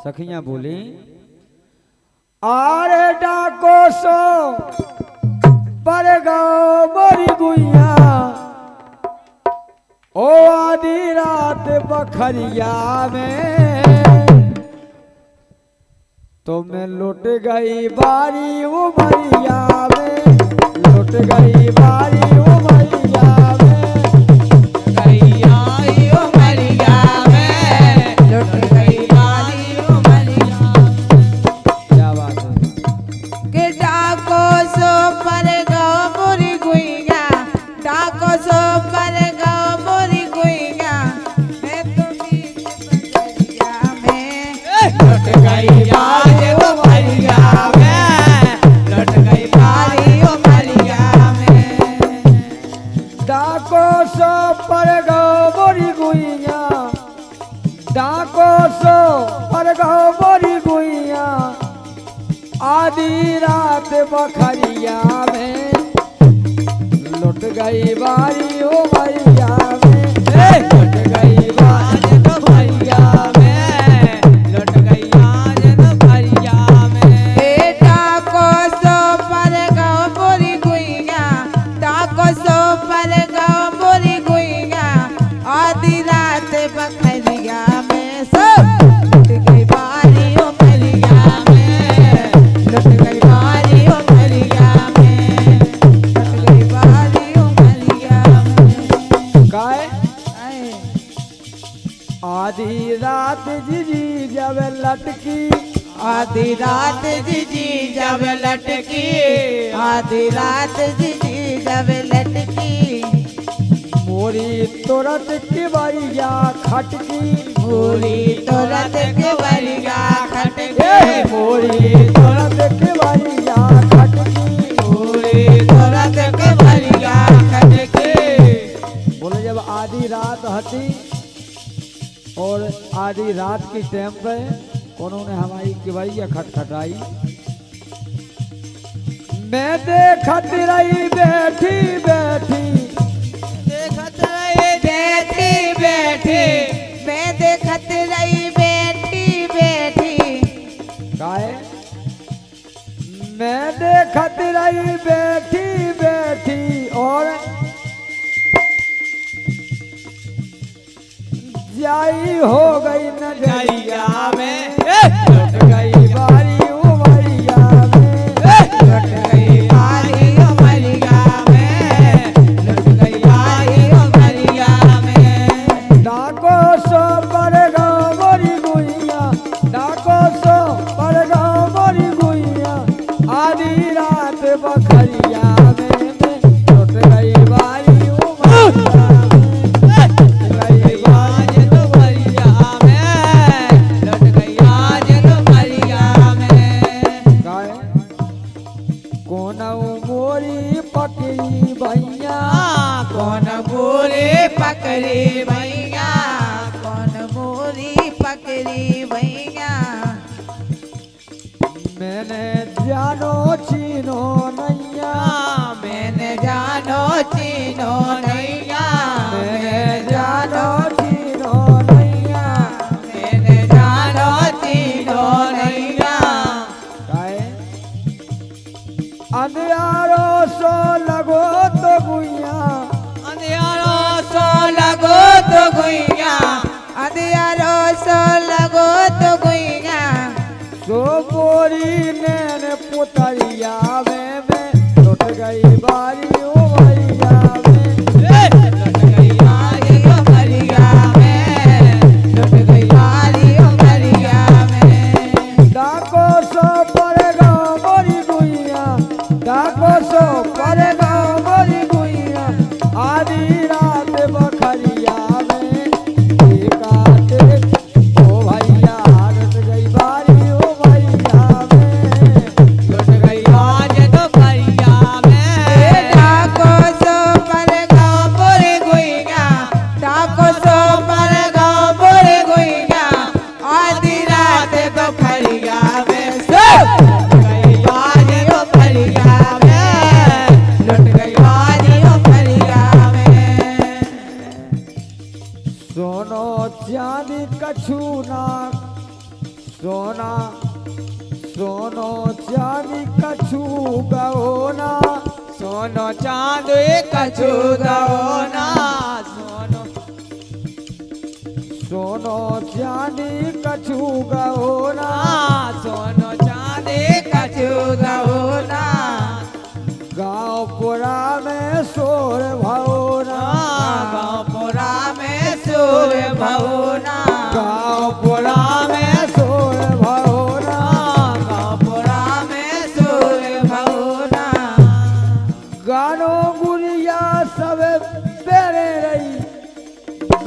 सखियां बोली आरे डाको सो पर गाओ मोरी गुइया ओ आधी रात बखरिया में तो मैं लुट गई बारी उमरिया में लुट गई बारी उमरिया में गई आई उमरिया में लुट गई बारी उमरिया क्या बात है कि डाको सो पर गाओ मोरी गुइया डाको सो पर गाओ मोरी गुइया मैं तो बीच बजरिया में लुट गई बारी उमरिया में लुट गई बारी उमरिया में डाको सो पर गाओ मोरी गुइया डाको सो पर गाओ मोरी गुइया आधी रात बखरिया में लुट गई बारी ओ भैया में लुट गई बारी तो भैया में लुट गई आज तो भैया में डाको सो पर गाओ मोरी गुइया डाको सो पर गाओ मोरी गुइया आधी रात बखरिया में सब लुट गई बारी उमरिया में लुट गई बारी उमरिया में लुट गई बारी उमरिया में गाय आए आधी रात जी जब लटकी आधी रात जी जब लटकी आधी रात जी जब लटकी मोरी तुरंत की बरिया खटकी पूरी तुरंत के बरिया खटके मोरी तुरंत की बरिया खटकी पूरी तुरंत के बरिया खटके बोले जब आधी रात हटी और आधी रात की टाइम पे उन्होंने हमारी किवैया खटखटाई मैं देखत रही बैठी बैठी देखत रही बैठी बैठी मैं देखत रही बैठी बैठी गाय मैं देखत रही बैठी बैठी और जाई हो गई नजरिया में लुट गई बारी उमरिया में लुट गई बारी उमरिया में लुट गई बारी उमरिया में डाको सो पर गाँव मोरी गुइया डाको सो पर गाँव मोरी गुइया आधी रात बखरिया में लुट गई बारी उमरिया में लुट गई बारी उमरिया में लुट गई आज उमरिया में गाय कोनऊ मोरी पकड़ी भैया कौन मोरी पकड़ी भैया कौन मोरी पकड़ी भैया मैंने जानो चीनो नैया मैंने जानो चीनो नैया मैंने जानो चीनो नैया मैंने जानो चीनो नैया गाय अंधियारो सो लगो तो गुइया अंधियारो सो लगो तो गुइया अंधियारो सो लगो तो गुइया सो मोरी नैन पुतरिया में लुट गई बारी ओ भैया में लुट गई बारी उमरिया में लुट गई बारी उमरिया में डाको सो पर गाँव मोरी गुइया डाको सो पर गाँव मोरी गुइया आधी रात बखरिया में एकाते ओ भैया लुट गई बारी ओ भैया में लुट गई आज तो भैया में डाको सो पर गाँव मोरे गुइया डाको सो पर गाँव मोरे गुइया आधी रात बखरिया में सब लुट गई बारी उमरिया में लुट गई बारी उमरिया में सोनो चांदी कछू ना सोना सोनो चांदी कछु गहोना सोनो चांदी कछु गहोना सोनो सोनो चांदी कछु गहोना सोनो चांदी कछु गहोना गाँवपुरा में शोर भवना गाँवपुरा में सूर भवना गाँवपुरा में शोर भवना गाँवपुरा में सूर भवना गानो गुड़िया सब पेरे रही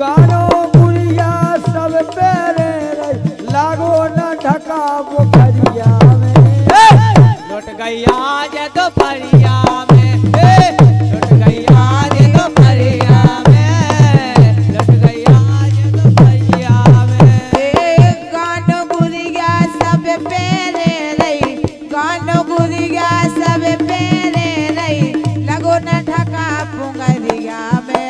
गानो गुड़िया सब पेरे रही लागो न ढका पोखरिया में लुट गई आज दोपहरिया में लुट गई आज दोपहरिया में लुट गई आज दोपहरिया में गानो गुड़िया सब पेरे रही गानो गुड़िया सब पेरे रही लगो न ढका पुंगरिया में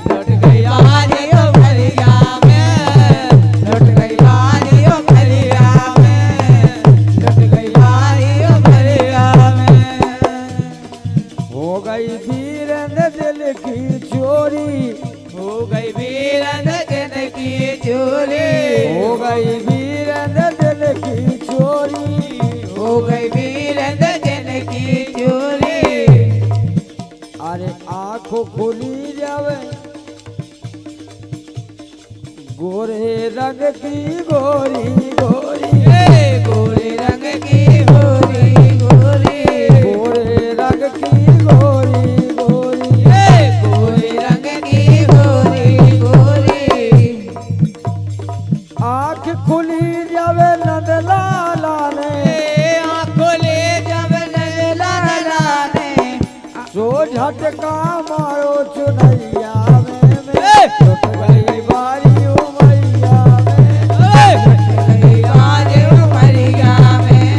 लुट गई आज दोपहरिया में लुट गई आज दोपहरिया में लुट गई आज दोपहरिया में हो गई वीरन दिल की चोरी हो गई वीरन दिन की चोरी हो गई वीरन दिल की चोरी हो गई वीरन दिन की चोरी अरे आंखों खुली जावे गोरे रंग की गोरी गोरी गोरे रंग की गोरी गोरी गोरे रंग की गोरी गोरी गोरे रंग की गोरी गोरी आंख खुली जावे नंदलाला ने आंखों ले जब नजला ने सो झटका मारो चुनैया में लुट गई बारी उमैया में आज उमरिया में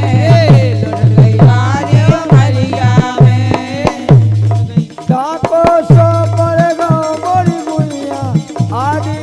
लुट गई आज उमरिया में डाको सो पर गाँव मोरी गुइया आदि